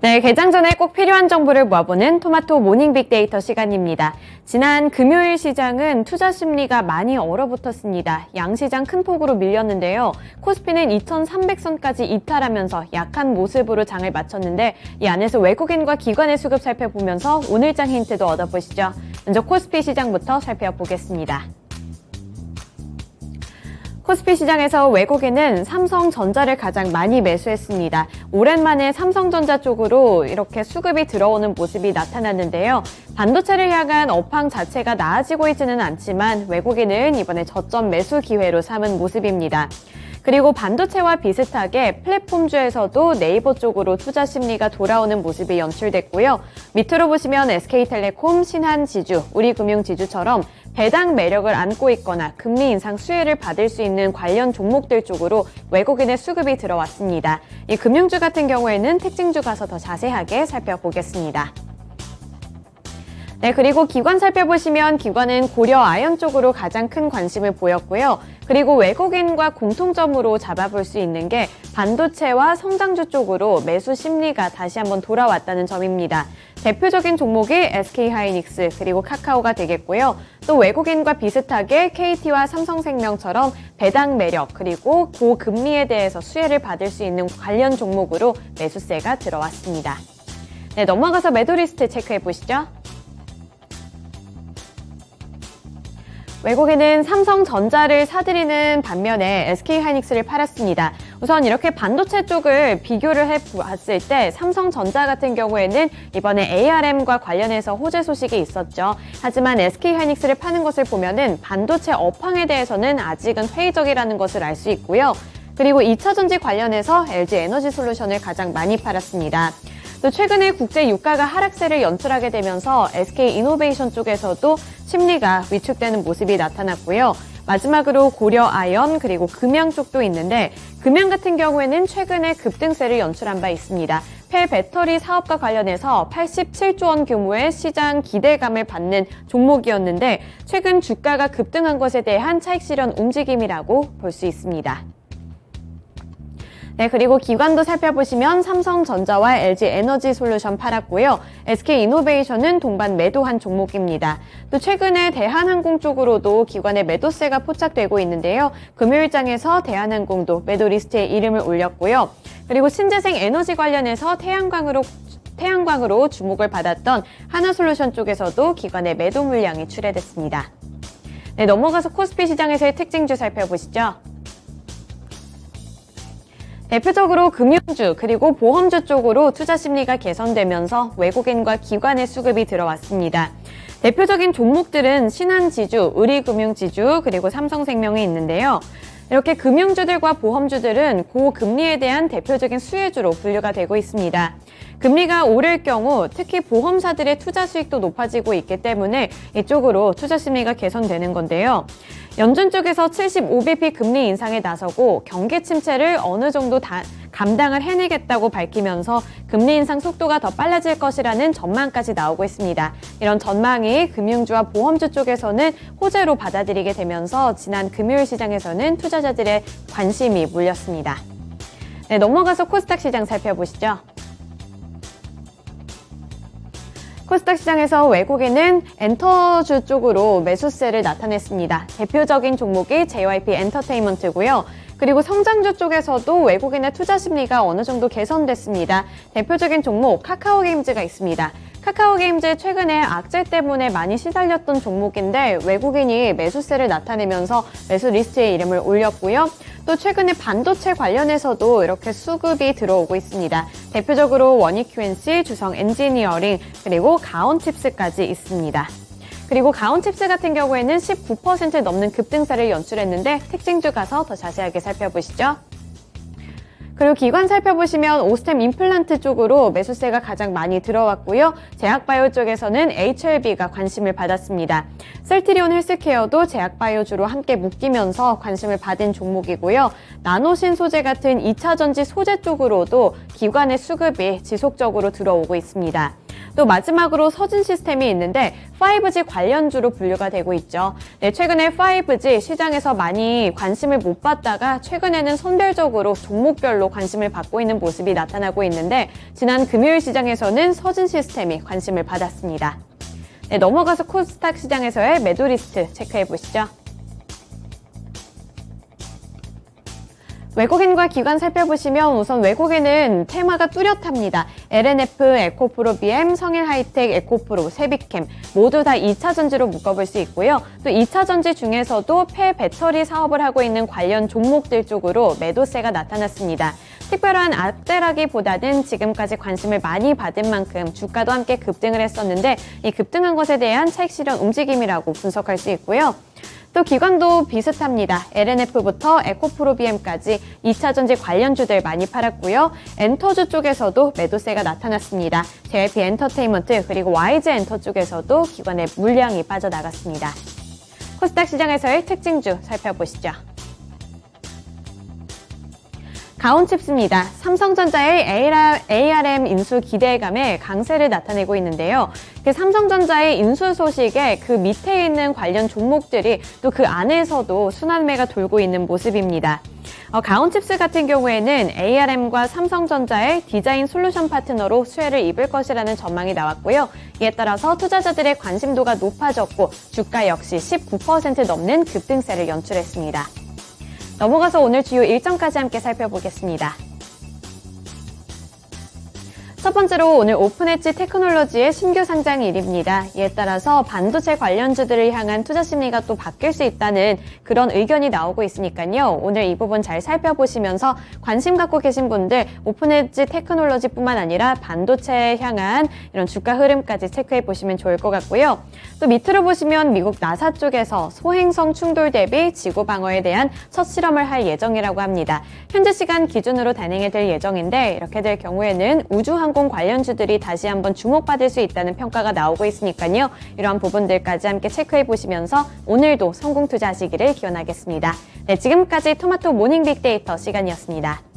네, 개장 전에 꼭 필요한 정보를 모아보는 토마토 모닝 빅데이터 시간입니다. 지난 금요일 시장은 투자 심리가 많이 얼어붙었습니다. 양시장 큰 폭으로 밀렸는데요. 코스피는 2300선까지 이탈하면서 약한 모습으로 장을 마쳤는데 이 안에서 외국인과 기관의 수급 살펴보면서 오늘장 힌트도 얻어보시죠. 먼저 코스피 시장부터 살펴보겠습니다. 코스피 시장에서 외국인은 삼성전자를 가장 많이 매수했습니다. 오랜만에 삼성전자 쪽으로 이렇게 수급이 들어오는 모습이 나타났는데요. 반도체를 향한 업황 자체가 나아지고 있지는 않지만 외국인은 이번에 저점 매수 기회로 삼은 모습입니다. 그리고 반도체와 비슷하게 플랫폼주에서도 네이버 쪽으로 투자 심리가 돌아오는 모습이 연출됐고요. 밑으로 보시면 SK텔레콤, 신한지주, 우리금융지주처럼 배당 매력을 안고 있거나 금리 인상 수혜를 받을 수 있는 관련 종목들 쪽으로 외국인의 수급이 들어왔습니다. 이 금융주 같은 경우에는 특징주 가서 더 자세하게 살펴보겠습니다. 네, 그리고 기관 살펴보시면 기관은 고려 아연 쪽으로 가장 큰 관심을 보였고요. 그리고 외국인과 공통점으로 잡아볼 수 있는 게 반도체와 성장주 쪽으로 매수 심리가 다시 한번 돌아왔다는 점입니다. 대표적인 종목이 SK하이닉스 그리고 카카오가 되겠고요. 또 외국인과 비슷하게 KT와 삼성생명처럼 배당 매력 그리고 고금리에 대해서 수혜를 받을 수 있는 관련 종목으로 매수세가 들어왔습니다. 네, 넘어가서 매도 리스트 체크해 보시죠. 외국인은 삼성전자를 사들이는 반면에 SK하이닉스를 팔았습니다. 우선 이렇게 반도체 쪽을 비교를 해봤을 때 삼성전자 같은 경우에는 이번에 ARM과 관련해서 호재 소식이 있었죠. 하지만 SK하이닉스를 파는 것을 보면은 반도체 업황에 대해서는 아직은 회의적이라는 것을 알 수 있고요. 그리고 2차전지 관련해서 LG에너지솔루션을 가장 많이 팔았습니다. 또 최근에 국제 유가가 하락세를 연출하게 되면서 SK이노베이션 쪽에서도 심리가 위축되는 모습이 나타났고요. 마지막으로 고려 아연 그리고 금양 쪽도 있는데 금양 같은 경우에는 최근에 급등세를 연출한 바 있습니다. 폐배터리 사업과 관련해서 87조 원 규모의 시장 기대감을 받는 종목이었는데 최근 주가가 급등한 것에 대한 차익 실현 움직임이라고 볼 수 있습니다. 네, 그리고 기관도 살펴보시면 삼성전자와 LG에너지솔루션 팔았고요. SK이노베이션은 동반 매도한 종목입니다. 또 최근에 대한항공 쪽으로도 기관의 매도세가 포착되고 있는데요. 금요일장에서 대한항공도 매도 리스트에 이름을 올렸고요. 그리고 신재생 에너지 관련해서 태양광으로 주목을 받았던 하나솔루션 쪽에서도 기관의 매도 물량이 출회됐습니다. 네, 넘어가서 코스피 시장에서의 특징주 살펴보시죠. 대표적으로 금융주 그리고 보험주 쪽으로 투자 심리가 개선되면서 외국인과 기관의 수급이 들어왔습니다. 대표적인 종목들은 신한지주, 우리금융지주 그리고 삼성생명이 있는데요. 이렇게 금융주들과 보험주들은 고금리에 대한 대표적인 수혜주로 분류가 되고 있습니다. 금리가 오를 경우 특히 보험사들의 투자 수익도 높아지고 있기 때문에 이쪽으로 투자 심리가 개선되는 건데요. 연준 쪽에서 75bp 금리 인상에 나서고 경기 침체를 어느 정도 감당을 해내겠다고 밝히면서 금리 인상 속도가 더 빨라질 것이라는 전망까지 나오고 있습니다. 이런 전망이 금융주와 보험주 쪽에서는 호재로 받아들이게 되면서 지난 금요일 시장에서는 투자자들의 관심이 몰렸습니다. 네, 넘어가서 코스닥 시장 살펴보시죠. 코스닥 시장에서 외국인은 엔터주 쪽으로 매수세를 나타냈습니다. 대표적인 종목이 JYP 엔터테인먼트고요. 그리고 성장주 쪽에서도 외국인의 투자 심리가 어느 정도 개선됐습니다. 대표적인 종목 카카오게임즈가 있습니다. 카카오게임즈 최근에 악재 때문에 많이 시달렸던 종목인데 외국인이 매수세를 나타내면서 매수 리스트에 이름을 올렸고요. 또 최근에 반도체 관련해서도 이렇게 수급이 들어오고 있습니다. 대표적으로 원익QNC, 주성엔지니어링, 그리고 가온칩스까지 있습니다. 그리고 가온칩스 같은 경우에는 19% 넘는 급등세를 연출했는데 특징주 가서 더 자세하게 살펴보시죠. 그리고 기관 살펴보시면 오스템 임플란트 쪽으로 매수세가 가장 많이 들어왔고요. 제약바이오 쪽에서는 HLB가 관심을 받았습니다. 셀트리온 헬스케어도 제약바이오주로 함께 묶이면서 관심을 받은 종목이고요. 나노신 소재 같은 2차전지 소재 쪽으로도 기관의 수급이 지속적으로 들어오고 있습니다. 또 마지막으로 서진 시스템이 있는데 5G 관련주로 분류가 되고 있죠. 네, 최근에 5G 시장에서 많이 관심을 못 받다가 최근에는 선별적으로 종목별로 관심을 받고 있는 모습이 나타나고 있는데 지난 금요일 시장에서는 서진 시스템이 관심을 받았습니다. 네, 넘어가서 코스닥 시장에서의 매도 리스트 체크해 보시죠. 외국인과 기관 살펴보시면 우선 외국인은 테마가 뚜렷합니다. LNF, 에코프로 BM, 성일하이텍, 에코프로, 세비캠 모두 다 2차 전지로 묶어볼 수 있고요. 또 2차 전지 중에서도 폐배터리 사업을 하고 있는 관련 종목들 쪽으로 매도세가 나타났습니다. 특별한 악재라기보다는 지금까지 관심을 많이 받은 만큼 주가도 함께 급등을 했었는데 이 급등한 것에 대한 차익 실현 움직임이라고 분석할 수 있고요. 또 기관도 비슷합니다. LNF부터 에코프로비엠까지 2차 전지 관련주들 많이 팔았고요. 엔터주 쪽에서도 매도세가 나타났습니다. JYP 엔터테인먼트 그리고 YG 엔터 쪽에서도 기관의 물량이 빠져나갔습니다. 코스닥 시장에서의 특징주 살펴보시죠. 가온칩스입니다. 삼성전자의 ARM 인수 기대감에 강세를 나타내고 있는데요. 그 삼성전자의 인수 소식에 그 밑에 있는 관련 종목들이 또 그 안에서도 순환매가 돌고 있는 모습입니다. 가온칩스 같은 경우에는 ARM과 삼성전자의 디자인 솔루션 파트너로 수혜를 입을 것이라는 전망이 나왔고요. 이에 따라서 투자자들의 관심도가 높아졌고 주가 역시 19% 넘는 급등세를 연출했습니다. 넘어가서 오늘 주요 일정까지 함께 살펴보겠습니다. 첫 번째로 오늘 오픈엣지 테크놀로지의 신규 상장일입니다. 이에 따라서 반도체 관련주들을 향한 투자 심리가 또 바뀔 수 있다는 그런 의견이 나오고 있으니까요. 오늘 이 부분 잘 살펴보시면서 관심 갖고 계신 분들 오픈엣지 테크놀로지뿐만 아니라 반도체에 향한 이런 주가 흐름까지 체크해 보시면 좋을 것 같고요. 또 밑으로 보시면 미국 나사 쪽에서 소행성 충돌 대비 지구 방어에 대한 첫 실험을 할 예정이라고 합니다. 현재 시간 기준으로 단행이 될 예정인데 이렇게 될 경우에는 우주항공 관련주들이 다시 한번 주목받을 수 있다는 평가가 나오고 있으니까요. 이러한 부분들까지 함께 체크해 보시면서 오늘도 성공 투자하시기를 기원하겠습니다. 네, 지금까지 토마토 모닝 빅데이터 시간이었습니다.